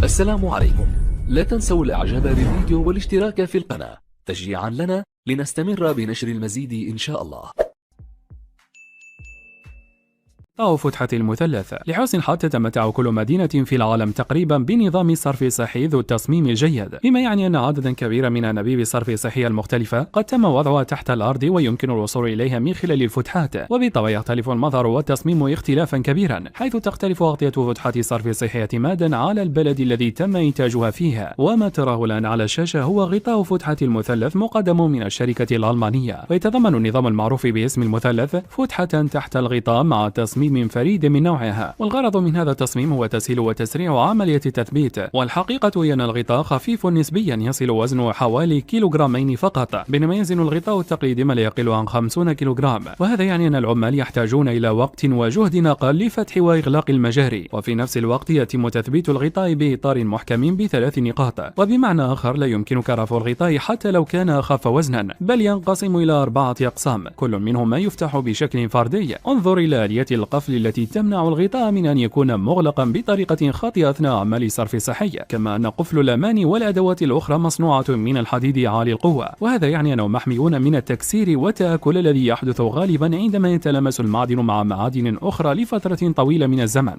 السلام عليكم. لا تنسوا الاعجاب بالفيديو والاشتراك في القناة تشجيعا لنا لنستمر بنشر المزيد إن شاء الله. أو فتحة المثلث. لحسن الحظ تتمتع كل مدينة في العالم تقريبا بنظام صرف صحي ذو التصميم الجيد، مما يعني أن عددا كبيرا من أنابيب الصرف الصحية المختلفة قد تم وضعها تحت الأرض ويمكن الوصول إليها من خلال الفتحات، وبالطبع يختلف المظهر والتصميم اختلافا كبيرا، حيث تختلف أغطية فتحة الصرف الصحي اعتمادا على البلد الذي تم إنتاجها فيها. وما تراه الآن على الشاشة هو غطاء فتحة المثلث مقدم من الشركة الألمانية، ويتضمن النظام المعروف باسم المثلث فتحة تحت الغطاء مع تصميم فريد من نوعها. والغرض من هذا التصميم هو تسهيل وتسريع عملية التثبيت، والحقيقة هي أن الغطاء خفيف نسبيا يصل وزنه حوالي كيلوغرامين فقط، بينما يزن الغطاء التقليدي ما لا يقل عن 50 كيلوغرام، وهذا يعني أن العمال يحتاجون إلى وقت وجهد أقل لفتح وإغلاق المجاري، وفي نفس الوقت يتم تثبيت الغطاء بإطار محكم ب3 نقاط. وبمعنى آخر لا يمكنك رفع الغطاء حتى لو كان أخف وزنا، بل ينقسم إلى 4 أقسام، كل منهما يفتح بشكل فردي. انظر إلى آلية القفل التي تمنع الغطاء من أن يكون مغلقا بطريقة خاطئة أثناء أعمال الصرف الصحي، كما أن قفل الأمان والأدوات الأخرى مصنوعة من الحديد عالي القوة، وهذا يعني أنهم محميون من التكسير والتآكل الذي يحدث غالبا عندما يتلامس المعدن مع معادن أخرى لفترة طويلة من الزمن.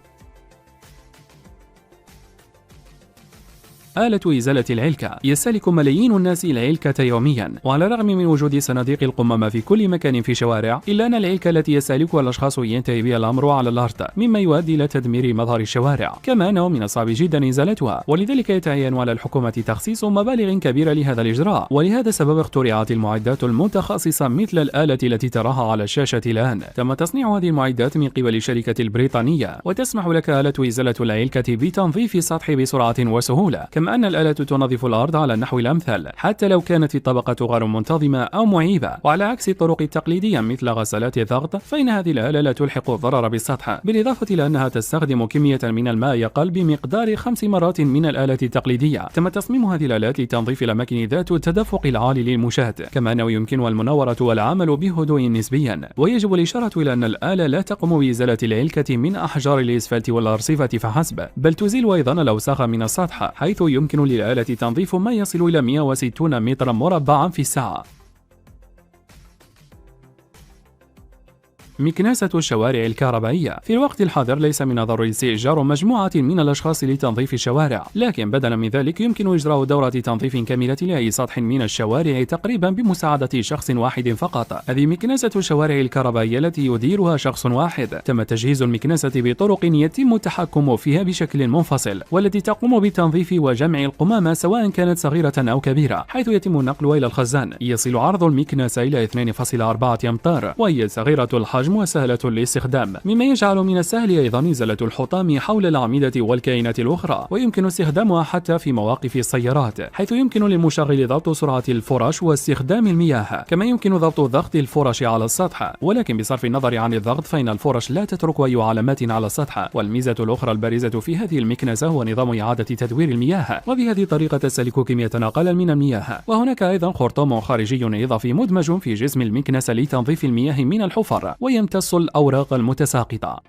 آلة إزالة العلكة. يستهلك ملايين الناس العلكة يوميا، وعلى الرغم من وجود صناديق القمامة في كل مكان في الشوارع، إلا أن العلكة التي يستهلكها الأشخاص ينتهي بها الأمر على الأرض، مما يؤدي إلى تدمير مظهر الشوارع، كما أنه من الصعب جدا إزالتها، ولذلك يتعين على الحكومة تخصيص مبالغ كبيرة لهذا الإجراء. ولهذا السبب اخترعت المعدات المتخصصة مثل الآلة التي تراها على الشاشة الآن. تم تصنيع هذه المعدات من قبل الشركة البريطانية، وتسمح لك آلة إزالة العلكة بتنظيف السطح بسرعة وسهولة، كما أن الآلة تنظف الأرض على النحو الأمثل حتى لو كانت الطبقة غير منتظمة أو معيبة، وعلى عكس الطرق التقليدية مثل غسالات الضغط فإن هذه الآلة لا تلحق الضرر بالسطح، بالإضافة إلى أنها تستخدم كمية من الماء يقل بمقدار 5 مرات من الآلة التقليدية. تم تصميم هذه الآلات لتنظيف الأماكن ذات التدفق العالي للمشاة، كما أنه يمكنها المناورة والعمل بهدوء نسبيا. ويجب الإشارة إلى أن الآلة لا تقوم بإزالة العلكة من أحجار الإسفلت والأرصفة فحسب، بل تزيل أيضا الأوساخ من السطح، حيث يمكن للآلة تنظيف ما يصل إلى 160 مترا مربعا في الساعة. مكنسة الشوارع الكهربائية. في الوقت الحاضر ليس من الضروري استئجار مجموعة من الأشخاص لتنظيف الشوارع، لكن بدلا من ذلك يمكن إجراء دورة تنظيف كاملة لأي سطح من الشوارع تقريبا بمساعدة شخص واحد فقط. هذه مكنسة الشوارع الكهربائية التي يديرها شخص واحد. تم تجهيز المكنسة بطرق يتم التحكم فيها بشكل منفصل، والتي تقوم بتنظيف وجمع القمامة سواء كانت صغيرة أو كبيرة، حيث يتم نقلها إلى الخزان. يصل عرض المكنسة إلى 2.4 أمتار، وهي صغيرة الحجم وسهلة الاستخدام، مما يجعل من السهل أيضا إزالة الحطام حول الأعمدة والكائنات الأخرى، ويمكن استخدامها حتى في مواقف السيارات، حيث يمكن للمشغل ضبط سرعة الفرش واستخدام المياه، كما يمكن ضبط ضغط الفرش على السطح، ولكن بصرف النظر عن الضغط فإن الفرش لا تترك أي علامات على السطح. والميزة الأخرى البارزة في هذه المكنسة هو نظام إعادة تدوير المياه، وبهذه الطريقة تستهلك كمية أقل من المياه. وهناك أيضا خرطوم خارجي إضافي مدمج في جسم المكنسة لتنظيف المياه من الحفر، ويمتص الأوراق المتساقطة.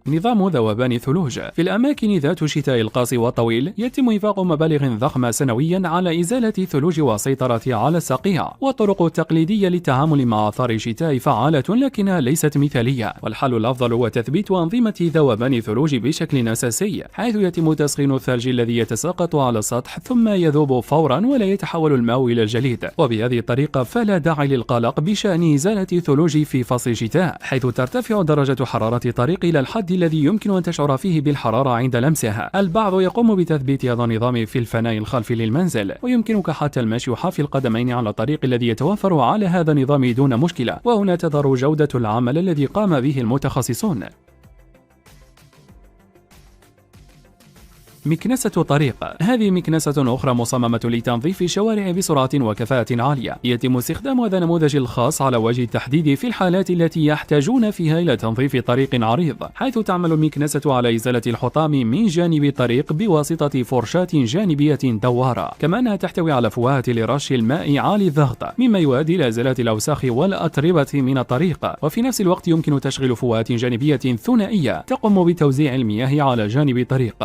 نظام ذوبان الثلوج. في الأماكن ذات الشتاء القاسي والطويل يتم إنفاق مبالغ ضخمة سنويا على إزالة الثلوج والسيطرة على الصقيع، والطرق التقليدية للتعامل مع آثار الشتاء فعالة لكنها ليست مثالية، والحل الأفضل هو تثبيت أنظمة ذوبان الثلوج بشكل أساسي، حيث يتم تسخين الثلج الذي يتساقط على السطح ثم يذوب فورا ولا يتحول الماء إلى الجليد. وبهذه الطريقة فلا داعي للقلق بشأن إزالة الثلوج في فصل الشتاء، حيث ترتفع درجة حرارة الطريق إلى الحد الذي يمكن أن تشعر فيه بالحرارة عند لمسها. البعض يقوم بتثبيت هذا النظام في الفناء الخلفي للمنزل، ويمكنك حتى المشي حافي القدمين على الطريق الذي يتوفر على هذا النظام دون مشكلة، وهنا تظهر جودة العمل الذي قام به المتخصصون. مكنسة طريق. هذه مكنسة أخرى مصممة لتنظيف الشوارع بسرعة وكفاءة عالية. يتم استخدام هذا النموذج الخاص على وجه التحديد في الحالات التي يحتاجون فيها إلى تنظيف طريق عريض، حيث تعمل المكنسة على إزالة الحطام من جانب الطريق بواسطة فرشاة جانبية دوارة، كما أنها تحتوي على فوهة لرش الماء عالي الضغط، مما يؤدي إلى إزالة الأوساخ والأتربة من الطريق. وفي نفس الوقت يمكن تشغيل فوهات جانبية ثنائية تقوم بتوزيع المياه على جانب الطريق.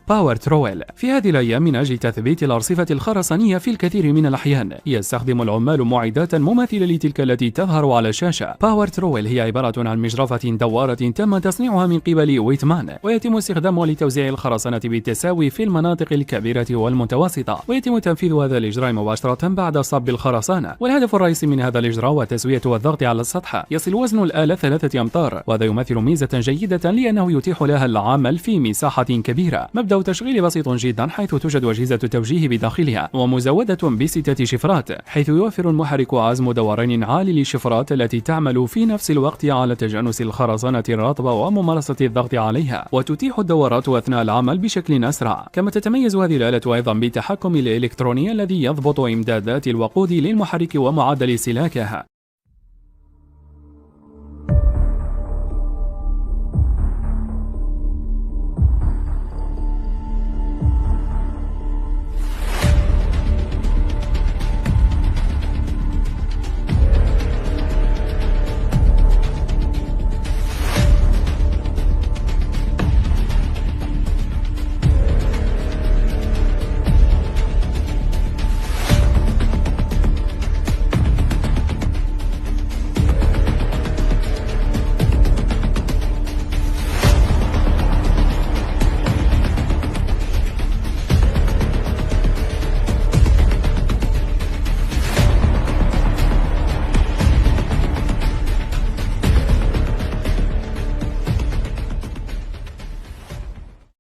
باور ترول. في هذه الأيام من أجل تثبيت الأرصفة الخرسانية في الكثير من الأحيان يستخدم العمال معدات مماثلة لتلك التي تظهر على الشاشة. باور ترول هي عبارة عن مجرفة دوارة تم تصنيعها من قبل ويتمان، ويتم استخدامها لتوزيع الخرسانة بالتساوي في المناطق الكبيرة والمتوسطة، ويتم تنفيذ هذا الإجراء مباشرة بعد صب الخرسانة. والهدف الرئيسي من هذا الإجراء هو تسوية والضغط على السطح. يصل وزن الآلة 3 أمتار، وهذا يمثل ميزة جيدة لأنه يتيح لها العمل في مساحة كبيرة. مبدأ تشغيل بسيط جدا، حيث توجد أجهزة توجيه بداخلها ومزودة ب6 شفرات، حيث يوفر المحرك عزم دورين عالي للشفرات التي تعمل في نفس الوقت على تجانس الخرسانة الرطبة وممارسة الضغط عليها، وتتيح الدورات أثناء العمل بشكل أسرع. كما تتميز هذه الآلة أيضا بالتحكم الإلكتروني الذي يضبط إمدادات الوقود للمحرك ومعدل سلاكها،